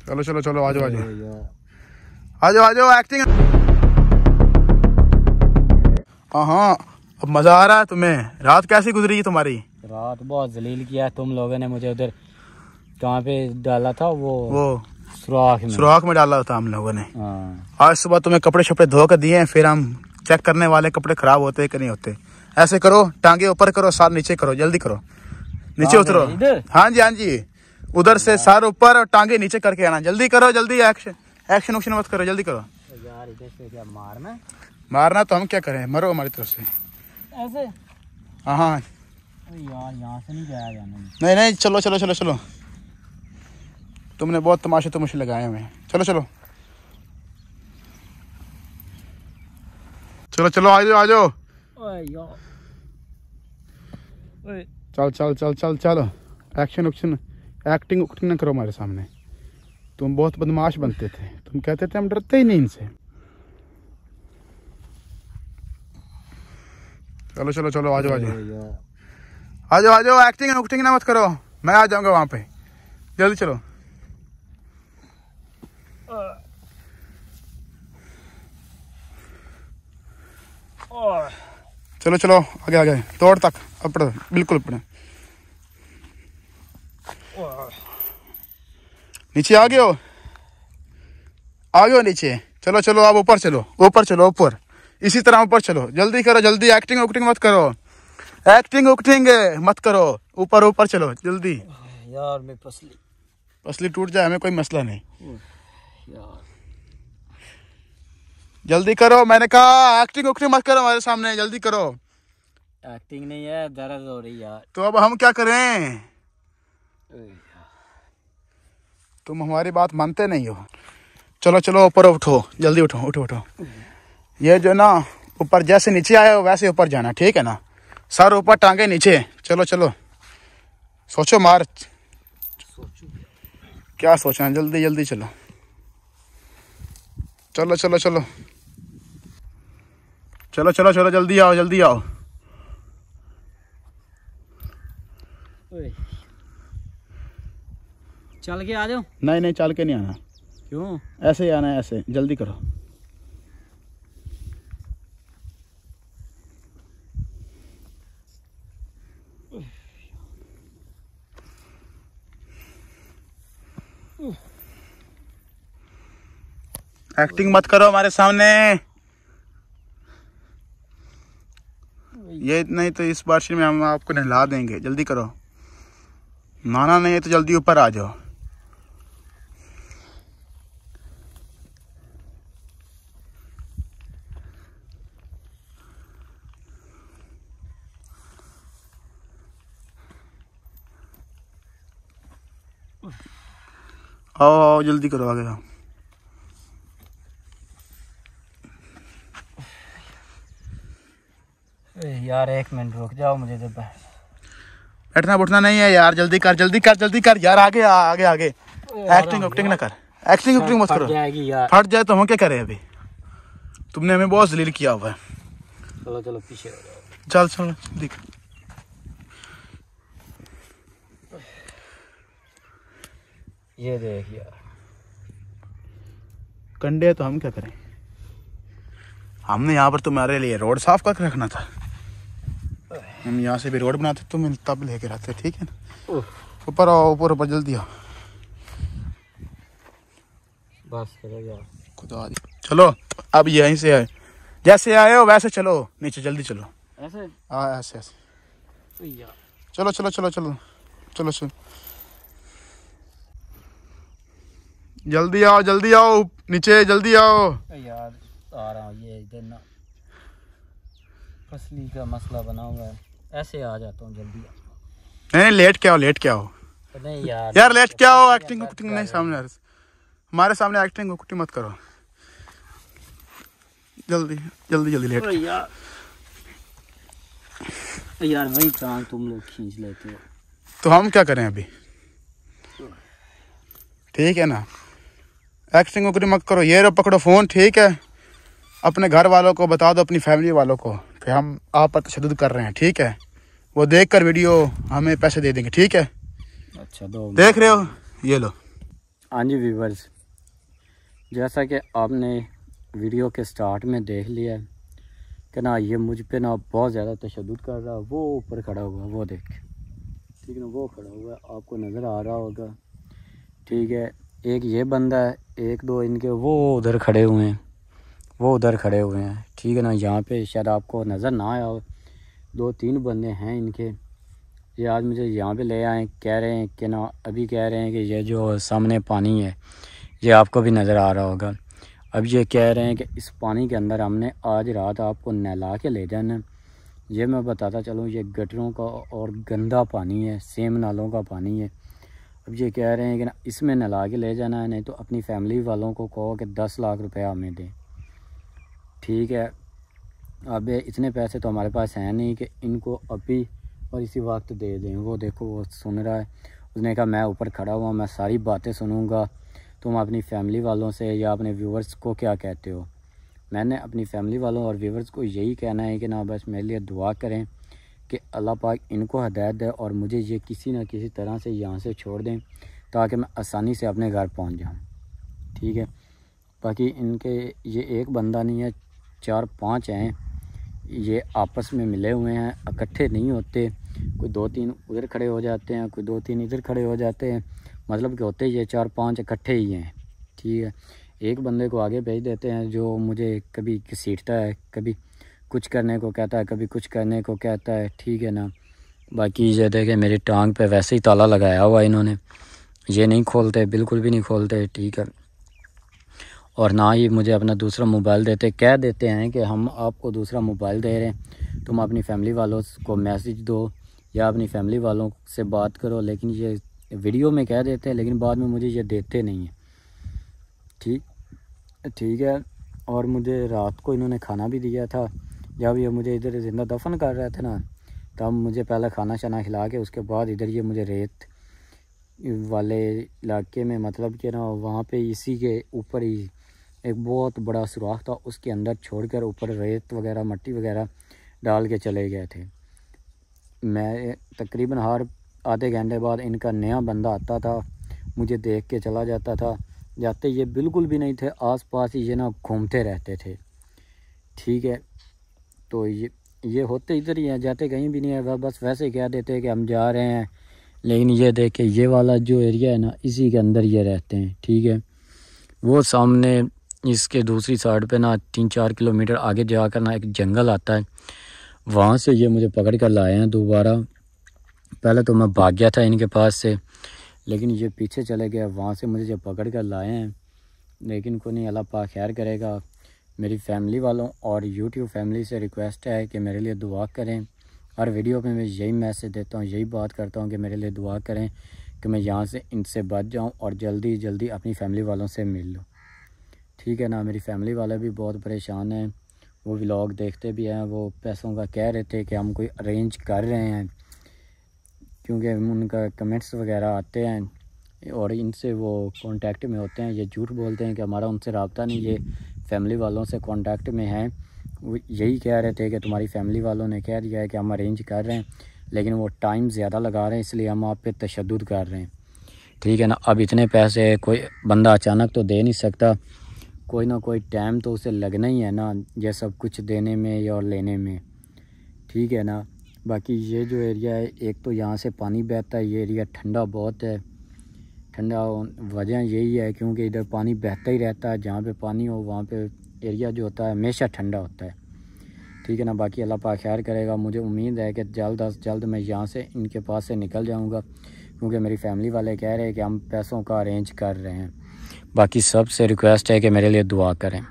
चलो चलो चलो आ जाओ आ जाओ आ जाओ आ जाओ एक्टिंग। हाँ अब मजा आ रहा है तुम्हें। रात कैसी गुजरी तुम्हारी? रात बहुत जलील किया तुम लोगों ने मुझे। उधर कहाँ पे डाला था वो सुराख में डाला था हम लोगों ने। आज सुबह तुम्हें कपड़े शपड़े धो कर दिए हैं, फिर हम चेक करने वाले कपड़े खराब होते हैं कि नहीं होते। ऐसे करो, टांगे ऊपर करो, सार नीचे करो, जल्दी करो, नीचे उतरो। हाँ जी हाँ जी, उधर से सार ऊपर और टांगे नीचे करके आना। जल्दी करो जल्दी, एक्शन एक्शन उक्शन मत करो, जल्दी करो। यार इधर से क्या मारना? मारना तो हम क्या करें, मरो हमारी तरफ से। ऐसे? हाँ हाँ यार यहाँ से नहीं जाया जाना। नहीं नहीं, चलो चलो चलो चलो, तुमने बहुत तमाशे तो मुझे लगाए हुए हैं। चलो चलो चलो चलो आ जाओ आ जाओ। चल चल चल चल चलो, एक्शन उक्शन एक्टिंग उक्टिंग ना करो हमारे सामने। तुम बहुत बदमाश बनते थे, तुम कहते थे हम डरते ही नहीं इनसे। चलो चलो चलो आ जाओ आ जाओ आ जाओ आ जाओ, एक्टिंग उक्टिंग ना मत करो, मैं आ जाऊंगा वहां पे। जल्दी चलो। चलो चलो आगे आगे, तोड़ तक अपने, बिल्कुल अपने। नीचे आ गए हो नीचे। चलो चलो अब ऊपर चलो, ऊपर चलो ऊपर, इसी तरह ऊपर चलो। जल्दी करो जल्दी, एक्टिंग उक्टिंग मत करो, एक्टिंग उक्टिंग मत करो, ऊपर ऊपर चलो जल्दी। यार मैं पसली टूट जाए हमें कोई मसला नहीं। यार जल्दी करो, मैंने कहा एक्टिंग उक्टिंग मत करो हमारे सामने, जल्दी करो। एक्टिंग नहीं है, दर्द हो रही यार। तो अब हम क्या करें? तुम हमारी बात मानते नहीं हो। चलो चलो ऊपर उठो, जल्दी उठो उठो उठो। ये जो ना ऊपर जैसे नीचे आए हो वैसे ऊपर जाना, ठीक है ना? सर ऊपर, टांगे नीचे। चलो चलो, सोचो मार, क्या सोचना, जल्दी जल्दी चलो। चलो चलो चलो चलो चलो चलो, जल्दी आओ जल्दी आओ। चल के आ जाओ। नहीं नहीं, चल के नहीं आना। क्यों? ऐसे ही आना है, ऐसे। जल्दी करो। एक्टिंग मत करो हमारे सामने। ये नहीं तो इस बारिश में हम आपको नहला देंगे। जल्दी करो, नहाना नहीं है तो जल्दी ऊपर आ जाओ। आओ आओ जल्दी करो, आगे आओ। यार एक मिनट रुक जाओ, मुझे जब बैठना बैठना नहीं है यार, जल्दी कर जल्दी कर जल्दी कर यार, आगे आगे आगे। एक्टिंग उक्टिंग ना कर, एक्टिंग उक्टिंग मत करो। फट जाए तो हम क्या करें? अभी तुमने हमें बहुत जलील किया हुआ है। चलो चलो पीछे हो जाओ। चल चल देख, ये देख यार, कंडे तो हम क्या करें? हमने यहाँ पर तुम्हारे लिए रोड साफ करके रखना था। हम यहाँ से भी रोड बनाते, तुम तब लेके रहते, ठीक है ना? ऊपर आओ, ऊपर ऊपर जल्दी आओ। बस करो यार, खुदा। चलो अब यहीं से आए, जैसे आए हो वैसे चलो नीचे, जल्दी चलो। ऐसे? हाँ ऐसे ऐसे। चलो चलो चलो चलो चलो चलो, जल्दी आओ जल्दी आओ, नीचे जल्दी आओ। यार आ रहा हूँ, ये इधर ना फसली का मसला बना हुआ है। ऐसे आ जाता हूँ जल्दी। नहीं लेट क्या हो, लेट क्या हो? नहीं यार यार लेट क्या हो? एक्टिंग उक्टिंग नहीं सामने, हमारे सामने एक्टिंग उक्टिंग मत करो। जल्दी जल्दी जल्दी, लेट यार वही टांग तुम लोग खींच लेते हो, तो हम क्या करें अभी? ठीक है ना, एक्टिंग उक्टिंग मत करो। ये रो पकड़ो फोन, ठीक है? अपने घर वालों को बता दो, अपनी फैमिली वालों को, फिर हम आप पर तशद्दुद कर रहे हैं, ठीक है? वो देख कर वीडियो हमें पैसे दे देंगे, ठीक है? अच्छा दो, देख रहे हो? ये लो। हाँ जी व्यूवर्स, जैसा कि आपने वीडियो के स्टार्ट में देख लिया कि ना ये मुझ पे ना बहुत ज़्यादा तशद्दुद कर रहा है। वो ऊपर खड़ा हुआ, वो देख, ठीक है ना, वो खड़ा हुआ है, आपको नज़र आ रहा होगा, ठीक है। एक ये बंदा है, एक दो इनके वो उधर खड़े हुए हैं, वो उधर खड़े हुए हैं, ठीक है ना। यहाँ पे शायद आपको नज़र ना आया हो, 2-3 बंदे हैं इनके। ये आज मुझे यहाँ पे ले आए, कह रहे हैं कि ना, अभी कह रहे हैं कि ये जो सामने पानी है, ये आपको भी नज़र आ रहा होगा। अब ये कह रहे हैं कि इस पानी के अंदर हमने आज रात आपको नहला के ले जाना। ये मैं बताता चलूँ, ये गटरों का और गंदा पानी है, सेम नालों का पानी है। अब ये कह रहे हैं कि ना इसमें नहला के ले जाना है, नहीं तो अपनी फैमिली वालों को कहो कि 10 लाख रुपया हमें दें, ठीक है। अब इतने पैसे तो हमारे पास हैं नहीं कि इनको अभी और इसी वक्त दे दें। वो देखो, वो सुन रहा है। उसने कहा मैं ऊपर खड़ा हुआ, मैं सारी बातें सुनूंगा, तुम अपनी फैमिली वालों से या अपने व्यूवर्स को क्या कहते हो। मैंने अपनी फैमिली वालों और व्यूवर्स को यही कहना है कि ना बस मेरे लिए दुआ करें कि अल्लाह पाक इनको हिदायत दे और मुझे ये किसी न किसी तरह से यहाँ से छोड़ दें ताकि मैं आसानी से अपने घर पहुँच जाऊँ, ठीक है। बाकी इनके ये एक बंदा नहीं है, 4-5 हैं, ये आपस में मिले हुए हैं, इकट्ठे नहीं होते। कोई 2-3 उधर खड़े हो जाते हैं, कोई 2-3 इधर खड़े हो जाते हैं, मतलब कि होते ये 4-5 इकट्ठे ही हैं, ठीक है। एक बंदे को आगे भेज देते हैं जो मुझे कभी घसीटता है, कभी कुछ करने को कहता है, कभी कुछ करने को कहता है, ठीक है ना। बाकी ये देखे मेरी टांग पे वैसे ही ताला लगाया हुआ इन्होंने, ये नहीं खोलते, बिल्कुल भी नहीं खोलते, ठीक है। और ना ही मुझे अपना दूसरा मोबाइल देते, कह देते हैं कि हम आपको दूसरा मोबाइल दे रहे हैं, तुम अपनी फैमिली वालों को मैसेज दो या अपनी फैमिली वालों से बात करो। लेकिन ये वीडियो में कह देते हैं, लेकिन बाद में मुझे ये देते नहीं हैं, ठीक है। और मुझे रात को इन्होंने खाना भी दिया था, जब ये मुझे इधर ज़िंदा दफन कर रहे थे ना, तब मुझे पहले खाना शाना खिला के उसके बाद इधर ये मुझे रेत वाले इलाके में, मतलब कि ना वहाँ पे इसी के ऊपर ही एक बहुत बड़ा सुराख था, उसके अंदर छोड़कर ऊपर रेत वगैरह मट्टी वगैरह डाल के चले गए थे। मैं तकरीबन हर आधे घंटे बाद इनका नया बंदा आता था, मुझे देख के चला जाता था। जाते ये बिल्कुल भी नहीं थे, आसपास ही ये ना घूमते रहते थे, ठीक है। तो ये होते इधर ही हैं, जाते कहीं भी नहीं है, वह बस वैसे कह देते कि हम जा रहे हैं। लेकिन ये देखे, ये वाला जो एरिया है ना, इसी के अंदर ये रहते हैं, ठीक है। वो सामने इसके दूसरी साइड पे ना 3-4 किलोमीटर आगे जाकर ना एक जंगल आता है, वहाँ से ये मुझे पकड़ कर लाए हैं दोबारा। पहले तो मैं भाग गया था इनके पास से, लेकिन ये पीछे चले गए, वहाँ से मुझे जब पकड़ कर लाए हैं। लेकिन कोई नहीं, अल्लाह पाक खैर करेगा। मेरी फैमिली वालों और यूट्यूब फैमिली से रिक्वेस्ट है कि मेरे लिए दुआ करें। हर वीडियो में मैं यही मैसेज देता हूँ, यही बात करता हूँ कि मेरे लिए दुआ करें कि मैं यहाँ से इनसे बच जाऊँ और जल्दी जल्दी अपनी फैमिली वालों से मिल लूँ, ठीक है ना। मेरी फैमिली वाले भी बहुत परेशान हैं, वो व्लॉग देखते भी हैं, वो पैसों का कह रहे थे कि हम कोई अरेंज कर रहे हैं, क्योंकि उनका कमेंट्स वगैरह आते हैं और इनसे वो कांटेक्ट में होते हैं। ये झूठ बोलते हैं कि हमारा उनसे रब्ता नहीं, ये फैमिली वालों से कांटेक्ट में हैं। वो यही कह रहे थे कि तुम्हारी फैमिली वालों ने कह दिया है कि हम अरेंज कर रहे हैं, लेकिन वो टाइम ज़्यादा लगा रहे हैं, इसलिए हम आप पे तशद्दुद कर रहे हैं, ठीक है ना। अब इतने पैसे कोई बंदा अचानक तो दे नहीं सकता, कोई ना कोई टाइम तो उसे लगना ही है ना, ये सब कुछ देने में या और लेने में, ठीक है ना। बाकी ये जो एरिया है, एक तो यहाँ से पानी बहता है, ये एरिया ठंडा बहुत है। ठंडा वजह यही है क्योंकि इधर पानी बहता ही रहता है, जहाँ पे पानी हो वहाँ पे एरिया जो होता है हमेशा ठंडा होता है, ठीक है ना। बाकी अल्लाह पाक खैर करेगा। मुझे उम्मीद है कि जल्द अज जल्द मैं यहाँ से इनके पास से निकल जाऊँगा, क्योंकि मेरी फैमिली वाले कह रहे हैं कि हम पैसों का अरेंज कर रहे हैं। बाकी सबसे रिक्वेस्ट है कि मेरे लिए दुआ करें।